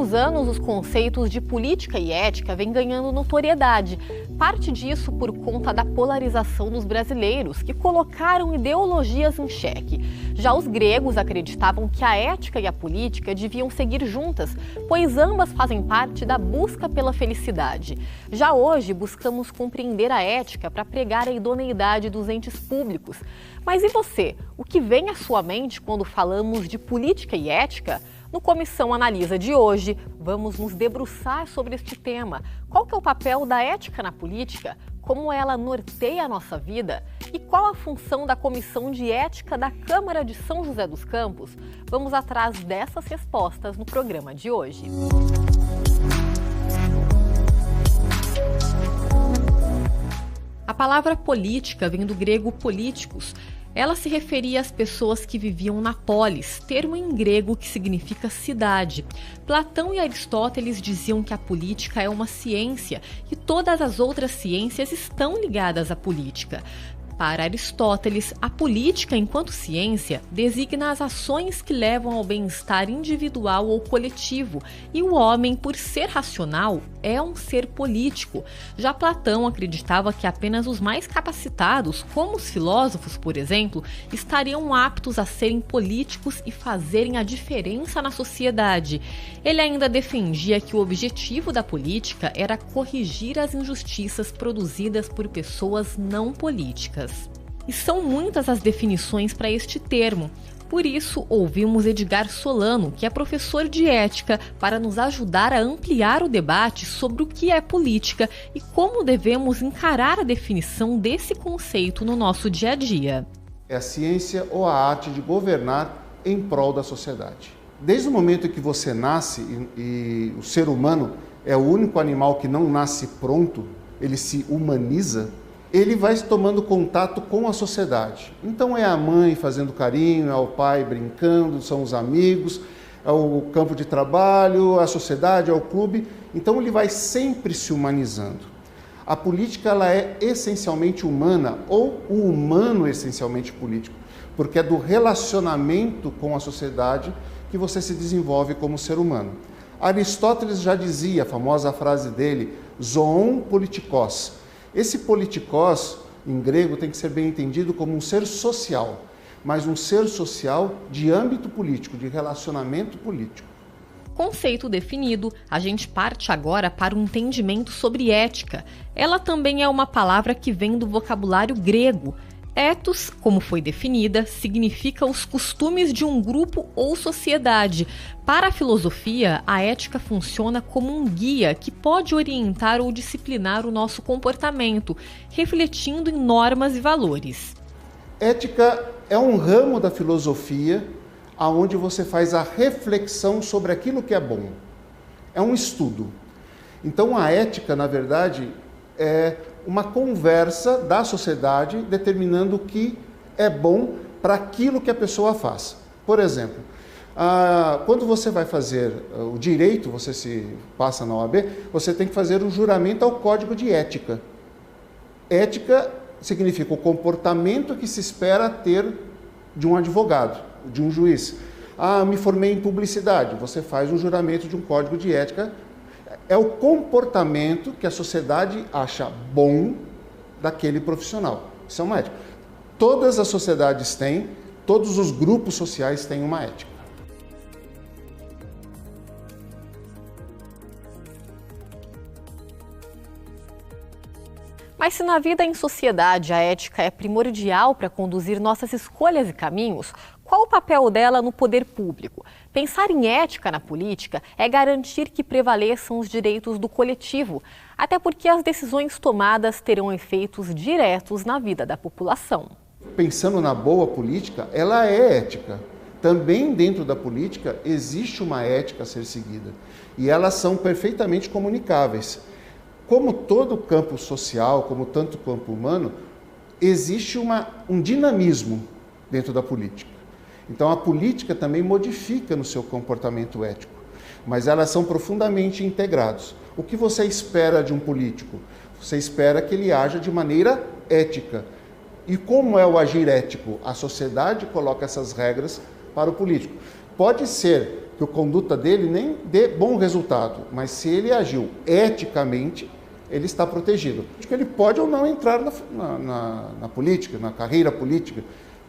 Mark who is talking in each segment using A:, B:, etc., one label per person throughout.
A: últimos anos, os conceitos de política e ética vêm ganhando notoriedade. Parte disso por conta da polarização dos brasileiros, que colocaram ideologias em xeque. Já os gregos acreditavam que a ética e a política deviam seguir juntas, pois ambas fazem parte da busca pela felicidade. Já hoje, buscamos compreender a ética para pregar a idoneidade dos entes públicos. Mas e você? O que vem à sua mente quando falamos de política e ética? No Comissão Analisa de hoje, vamos nos debruçar sobre este tema. Qual que é o papel da ética na política? Como ela norteia a nossa vida? E qual a função da Comissão de Ética da Câmara de São José dos Campos? Vamos atrás dessas respostas no programa de hoje. A palavra política vem do grego políticos. Ela se referia às pessoas que viviam na polis, termo em grego que significa cidade. Platão e Aristóteles diziam que a política é uma ciência e todas as outras ciências estão ligadas à política. Para Aristóteles, a política, enquanto ciência, designa as ações que levam ao bem-estar individual ou coletivo, e o homem, por ser racional, é um ser político. Já Platão acreditava que apenas os mais capacitados, como os filósofos, por exemplo, estariam aptos a serem políticos e fazerem a diferença na sociedade. Ele ainda defendia que o objetivo da política era corrigir as injustiças produzidas por pessoas não políticas. E são muitas as definições para este termo. Por isso, ouvimos Edgar Solano, que é professor de ética, para nos ajudar a ampliar o debate sobre o que é política e como devemos encarar a definição desse conceito no nosso dia a dia.
B: É a ciência ou a arte de governar em prol da sociedade. Desde o momento em que você nasce, e o ser humano é o único animal que não nasce pronto, ele se humaniza, ele vai tomando contato com a sociedade. Então é a mãe fazendo carinho, é o pai brincando, são os amigos, é o campo de trabalho, a sociedade, é o clube. Então ele vai sempre se humanizando. A política ela é essencialmente humana, ou o humano essencialmente político, porque é do relacionamento com a sociedade que você se desenvolve como ser humano. Aristóteles já dizia, a famosa frase dele, zoon politikos. Esse politikos, em grego, tem que ser bem entendido como um ser social, mas um ser social de âmbito político, de relacionamento político.
A: Conceito definido, a gente parte agora para um entendimento sobre ética. Ela também é uma palavra que vem do vocabulário grego. Ethos, como foi definida, significa os costumes de um grupo ou sociedade. Para a filosofia, a ética funciona como um guia que pode orientar ou disciplinar o nosso comportamento, refletindo em normas e valores.
B: Ética é um ramo da filosofia onde você faz a reflexão sobre aquilo que é bom. É um estudo. Então a ética, na verdade, é uma conversa da sociedade determinando o que é bom para aquilo que a pessoa faz. Por exemplo, quando você vai fazer o direito, você se passa na OAB, você tem que fazer o juramento ao código de ética. Ética significa o comportamento que se espera ter de um advogado, de um juiz. Me formei em publicidade, você faz um juramento de um código de ética. É o comportamento que a sociedade acha bom daquele profissional. Isso é uma ética. Todas as sociedades têm, todos os grupos sociais têm uma ética.
A: Mas se na vida em sociedade a ética é primordial para conduzir nossas escolhas e caminhos, qual o papel dela no poder público? Pensar em ética na política é garantir que prevaleçam os direitos do coletivo, até porque as decisões tomadas terão efeitos diretos na vida da população.
B: Pensando na boa política, ela é ética. Também dentro da política existe uma ética a ser seguida e elas são perfeitamente comunicáveis. Como todo campo social, como tanto campo humano, existe um dinamismo dentro da política. Então a política também modifica no seu comportamento ético, mas elas são profundamente integrados. O que você espera de um político? Você espera que ele haja de maneira ética. E como é o agir ético? A sociedade coloca essas regras para o político. Pode ser que a conduta dele nem dê bom resultado, mas se ele agiu eticamente, ele está protegido. Ele pode ou não entrar na política, na carreira política.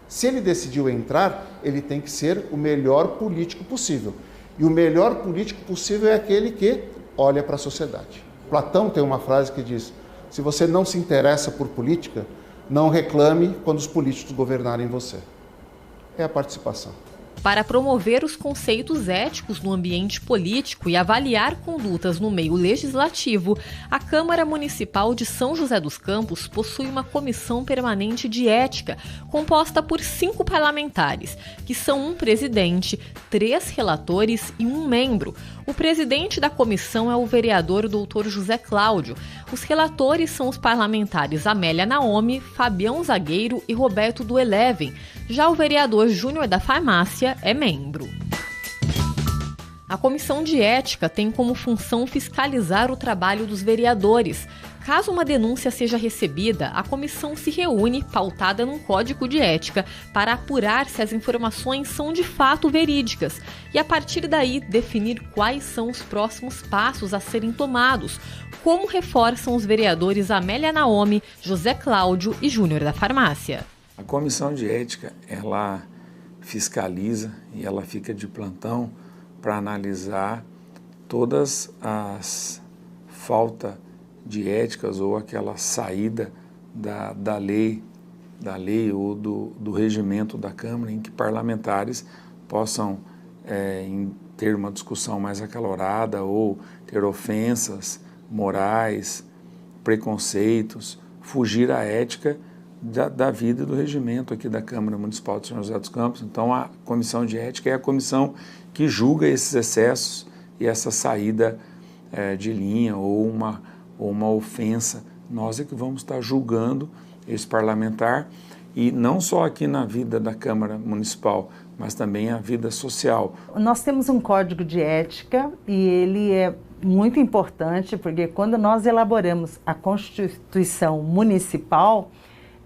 B: Se ele decidiu entrar, ele tem que ser o melhor político possível. E o melhor político possível é aquele que olha para a sociedade. Platão tem uma frase que diz: se você não se interessa por política, não reclame quando os políticos governarem você. É a participação.
A: Para promover os conceitos éticos no ambiente político e avaliar condutas no meio legislativo, a Câmara Municipal de São José dos Campos possui uma comissão permanente de ética, composta por 5 parlamentares, que são um presidente, 3 relatores e 1 membro. O presidente da comissão é o vereador Dr. José Cláudio. Os relatores são os parlamentares Amélia Naomi, Fabião Zagueiro e Roberto do Eleven. Já o vereador Júnior da Farmácia é membro. A Comissão de Ética tem como função fiscalizar o trabalho dos vereadores. Caso uma denúncia seja recebida, a comissão se reúne, pautada num código de ética, para apurar se as informações são de fato verídicas e, a partir daí, definir quais são os próximos passos a serem tomados, como reforçam os vereadores Amélia Naomi, José Cláudio e Júnior da Farmácia.
C: A Comissão de Ética, ela fiscaliza e ela fica de plantão para analisar todas as faltas de éticas ou aquela saída da lei ou do regimento da Câmara, em que parlamentares possam ter uma discussão mais acalorada ou ter ofensas morais, preconceitos, fugir à ética da vida e do regimento aqui da Câmara Municipal de São José dos Campos. Então, a Comissão de Ética é a comissão que julga esses excessos e essa saída de linha ou uma ofensa. Nós é que vamos estar julgando esse parlamentar, e não só aqui na vida da Câmara Municipal, mas também a vida social.
D: Nós temos um código de ética e ele é muito importante, porque quando nós elaboramos a Constituição Municipal,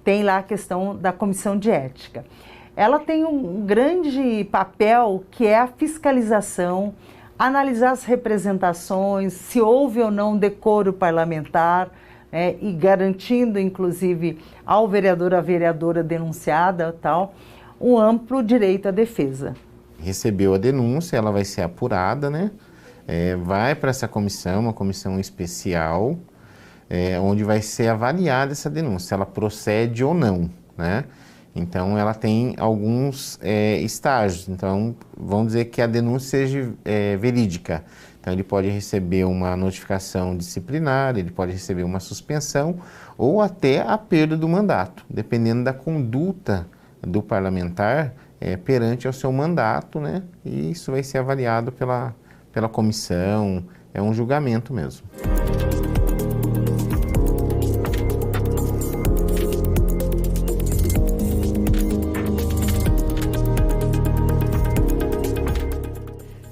D: tem lá a questão da Comissão de Ética. Ela tem um grande papel, que é a fiscalização, analisar as representações, se houve ou não decoro parlamentar, e garantindo, inclusive, ao vereador, à vereadora denunciada, tal, um amplo direito à defesa.
E: Recebeu a denúncia, ela vai ser apurada, né? Vai para essa comissão, uma comissão especial, onde vai ser avaliada essa denúncia, se ela procede ou não, né? Então, ela tem alguns estágios. Então, vamos dizer que a denúncia seja verídica. Então, ele pode receber uma notificação disciplinar, ele pode receber uma suspensão ou até a perda do mandato, dependendo da conduta do parlamentar perante ao seu mandato, né? E isso vai ser avaliado pela comissão, é um julgamento mesmo.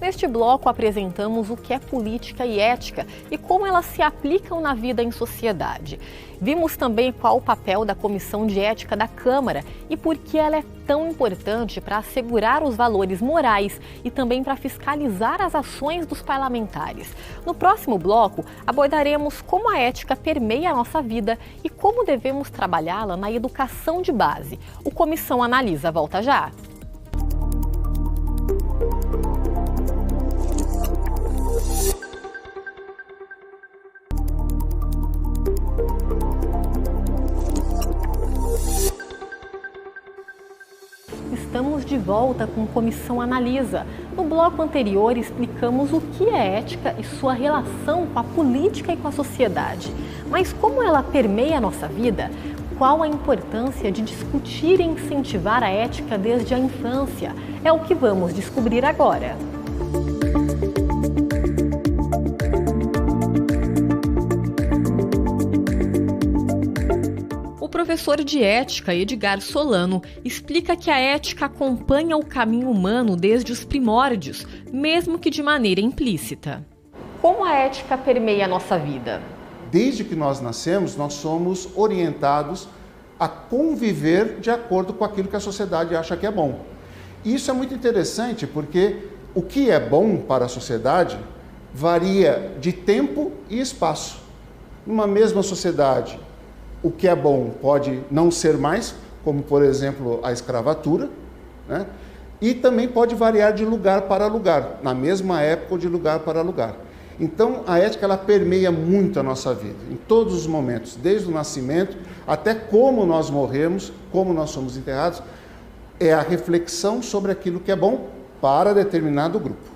A: Neste bloco apresentamos o que é política e ética e como elas se aplicam na vida em sociedade. Vimos também qual o papel da Comissão de Ética da Câmara e por que ela é tão importante para assegurar os valores morais e também para fiscalizar as ações dos parlamentares. No próximo bloco, abordaremos como a ética permeia a nossa vida e como devemos trabalhá-la na educação de base. O Comissão Analisa volta já. Estamos de volta com Comissão Analisa. No bloco anterior explicamos o que é ética e sua relação com a política e com a sociedade. Mas como ela permeia a nossa vida? Qual a importância de discutir e incentivar a ética desde a infância? É o que vamos descobrir agora. O professor de ética, Edgar Solano, explica que a ética acompanha o caminho humano desde os primórdios, mesmo que de maneira implícita. Como a ética permeia a nossa vida?
B: Desde que nós nascemos, nós somos orientados a conviver de acordo com aquilo que a sociedade acha que é bom. E isso é muito interessante porque o que é bom para a sociedade varia de tempo e espaço. Numa mesma sociedade, o que é bom pode não ser mais, como por exemplo a escravatura, né? E também pode variar de lugar para lugar, na mesma época ou de lugar para lugar. Então a ética ela permeia muito a nossa vida, em todos os momentos, desde o nascimento até como nós morremos, como nós somos enterrados, é a reflexão sobre aquilo que é bom para determinado grupo.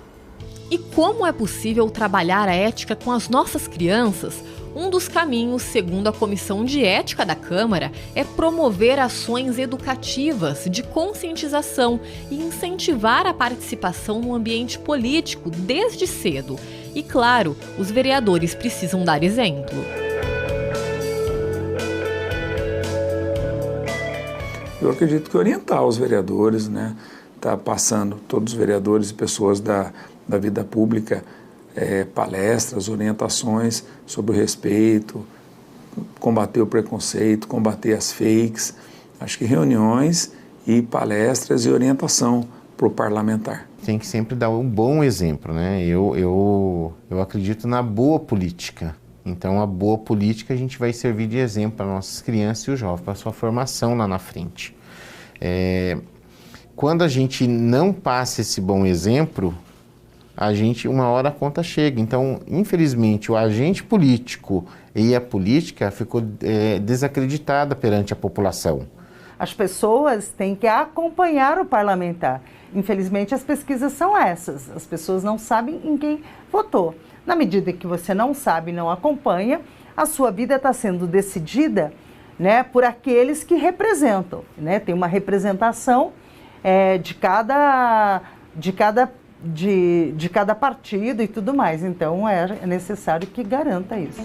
A: E como é possível trabalhar a ética com as nossas crianças? Um dos caminhos, segundo a Comissão de Ética da Câmara, é promover ações educativas de conscientização e incentivar a participação no ambiente político desde cedo. E, claro, os vereadores precisam dar exemplo.
C: Eu acredito que orientar os vereadores, né? Tá passando todos os vereadores e pessoas da vida pública, palestras, orientações sobre o respeito, combater o preconceito, combater as fakes. Acho que reuniões e palestras e orientação para o parlamentar.
E: Tem que sempre dar um bom exemplo, né? Eu acredito na boa política. Então, a boa política a gente vai servir de exemplo para nossas crianças e os jovens, para a sua formação lá na frente. Quando a gente não passa esse bom exemplo, uma hora a conta chega. Então, infelizmente, o agente político e a política ficou desacreditada perante a população.
D: As pessoas têm que acompanhar o parlamentar. Infelizmente, as pesquisas são essas. As pessoas não sabem em quem votou. Na medida que você não sabe, não acompanha, a sua vida está sendo decidida, né, por aqueles que representam, né? Tem uma representação de cada partido e tudo mais. Então, é necessário que garanta isso.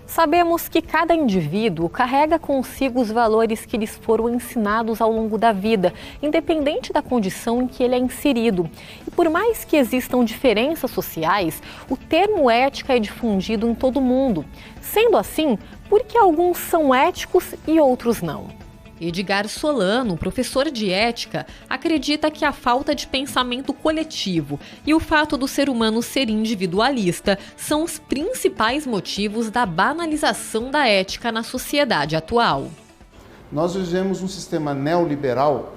A: Sabemos que cada indivíduo carrega consigo os valores que lhes foram ensinados ao longo da vida, independente da condição em que ele é inserido. E por mais que existam diferenças sociais, o termo ética é difundido em todo o mundo. Sendo assim, por que alguns são éticos e outros não? Edgar Solano, professor de ética, acredita que a falta de pensamento coletivo e o fato do ser humano ser individualista são os principais motivos da banalização da ética na sociedade atual.
B: Nós vivemos um sistema neoliberal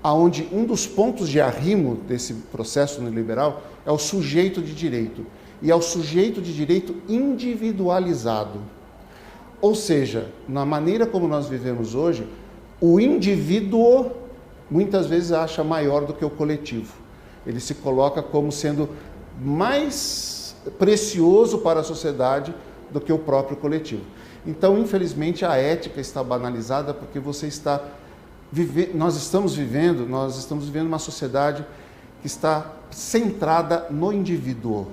B: onde um dos pontos de arrimo desse processo neoliberal é o sujeito de direito, e é o sujeito de direito individualizado. Ou seja, na maneira como nós vivemos hoje, o indivíduo muitas vezes acha maior do que o coletivo. Ele se coloca como sendo mais precioso para a sociedade do que o próprio coletivo. Então, infelizmente, a ética está banalizada porque nós estamos vivendo uma sociedade que está centrada no indivíduo.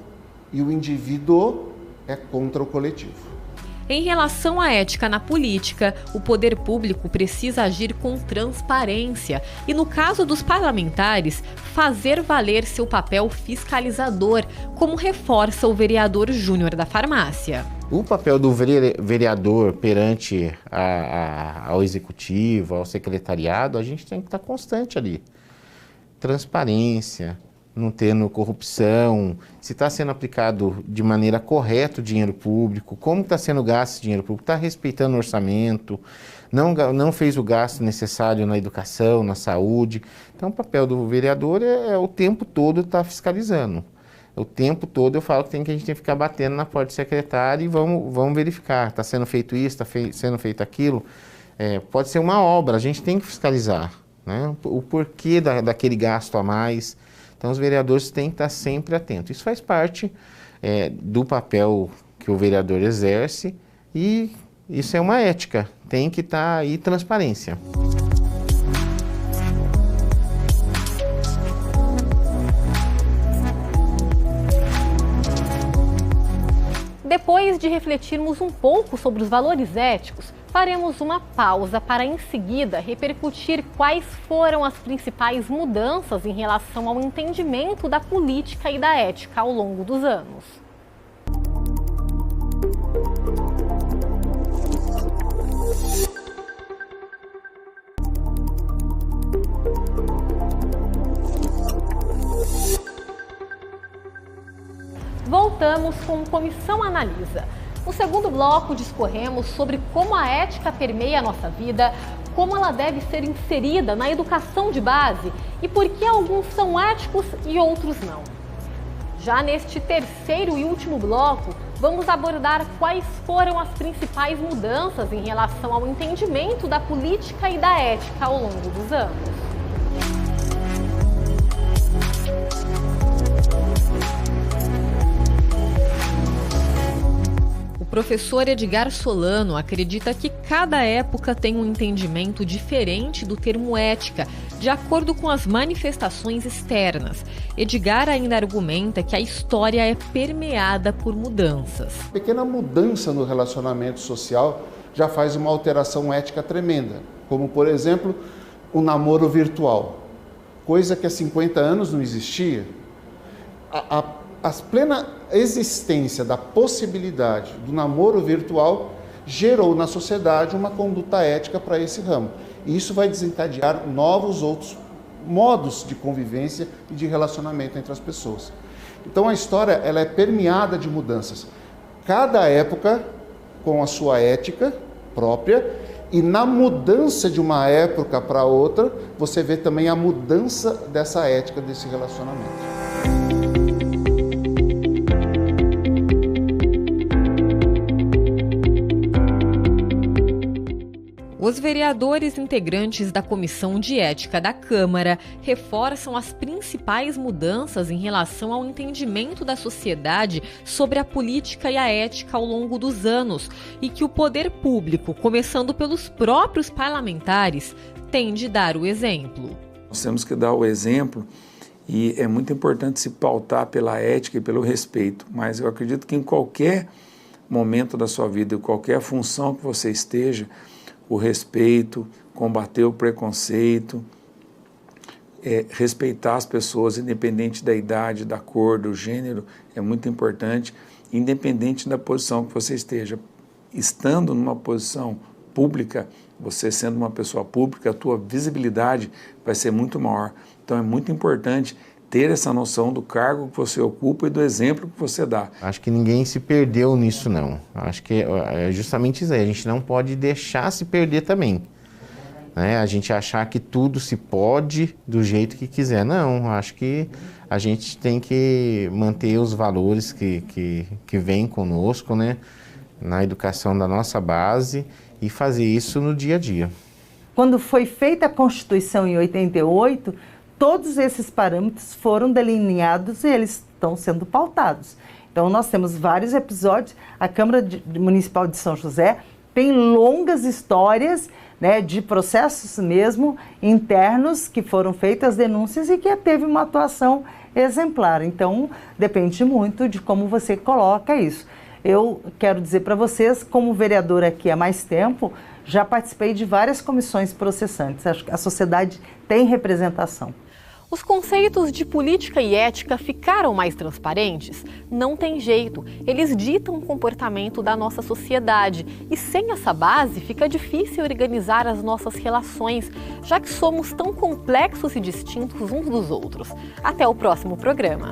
B: E o indivíduo é contra o coletivo.
A: Em relação à ética na política, o poder público precisa agir com transparência e, no caso dos parlamentares, fazer valer seu papel fiscalizador, como reforça o vereador Júnior da Farmácia.
E: O papel do vereador perante ao executivo, ao secretariado, a gente tem que estar constante ali. Transparência, não tendo corrupção, se está sendo aplicado de maneira correta o dinheiro público, como está sendo gasto esse dinheiro público, está respeitando o orçamento, não fez o gasto necessário na educação, na saúde. Então, o papel do vereador é o tempo todo estar fiscalizando. O tempo todo eu falo que a gente tem que ficar batendo na porta do secretário e vamos verificar, está sendo feito isso, está sendo feito aquilo. Pode ser uma obra, a gente tem que fiscalizar, né? O porquê daquele gasto a mais. Então, os vereadores têm que estar sempre atentos. Isso faz parte do papel que o vereador exerce e isso é uma ética. Tem que estar aí transparência.
A: Depois de refletirmos um pouco sobre os valores éticos, faremos uma pausa para, em seguida, repercutir quais foram as principais mudanças em relação ao entendimento da política e da ética ao longo dos anos. voltamos com Comissão Analisa. No segundo bloco, discorremos sobre como a ética permeia a nossa vida, como ela deve ser inserida na educação de base e por que alguns são éticos e outros não. Já neste terceiro e último bloco, vamos abordar quais foram as principais mudanças em relação ao entendimento da política e da ética ao longo dos anos. O professor Edgar Solano acredita que cada época tem um entendimento diferente do termo ética, de acordo com as manifestações externas. Edgar ainda argumenta que a história é permeada por mudanças.
B: A pequena mudança no relacionamento social já faz uma alteração ética tremenda, como, por exemplo, o namoro virtual, coisa que há 50 anos não existia. A plena existência da possibilidade do namoro virtual gerou na sociedade uma conduta ética para esse ramo. E isso vai desencadear novos outros modos de convivência e de relacionamento entre as pessoas. Então a história ela é permeada de mudanças. Cada época com a sua ética própria, e na mudança de uma época para outra, você vê também a mudança dessa ética, desse relacionamento.
A: Os vereadores integrantes da Comissão de Ética da Câmara reforçam as principais mudanças em relação ao entendimento da sociedade sobre a política e a ética ao longo dos anos e que o poder público, começando pelos próprios parlamentares, tem de dar o exemplo.
C: Nós temos que dar o exemplo e é muito importante se pautar pela ética e pelo respeito, mas eu acredito que em qualquer momento da sua vida, em qualquer função que você esteja, o respeito, combater o preconceito, respeitar as pessoas, independente da idade, da cor, do gênero, é muito importante, independente da posição que você esteja. Estando numa posição pública, você sendo uma pessoa pública, a tua visibilidade vai ser muito maior. Então é muito importante ter essa noção do cargo que você ocupa e do exemplo que você dá.
E: Acho que ninguém se perdeu nisso, não. Acho que é justamente isso aí. A gente não pode deixar se perder também. Né? A gente achar que tudo se pode do jeito que quiser. Não, acho que a gente tem que manter os valores que vêm conosco, né? Na educação da nossa base e fazer isso no dia a dia.
D: Quando foi feita a Constituição em 88, todos esses parâmetros foram delineados e eles estão sendo pautados. Então, nós temos vários episódios. A Câmara Municipal de São José tem longas histórias, né, de processos mesmo internos que foram feitas denúncias e que teve uma atuação exemplar. Então, depende muito de como você coloca isso. Eu quero dizer para vocês, como vereadora aqui há mais tempo, já participei de várias comissões processantes. Acho que a sociedade tem representação.
A: Os conceitos de política e ética ficaram mais transparentes? Não tem jeito, eles ditam o comportamento da nossa sociedade e sem essa base fica difícil organizar as nossas relações, já que somos tão complexos e distintos uns dos outros. Até o próximo programa.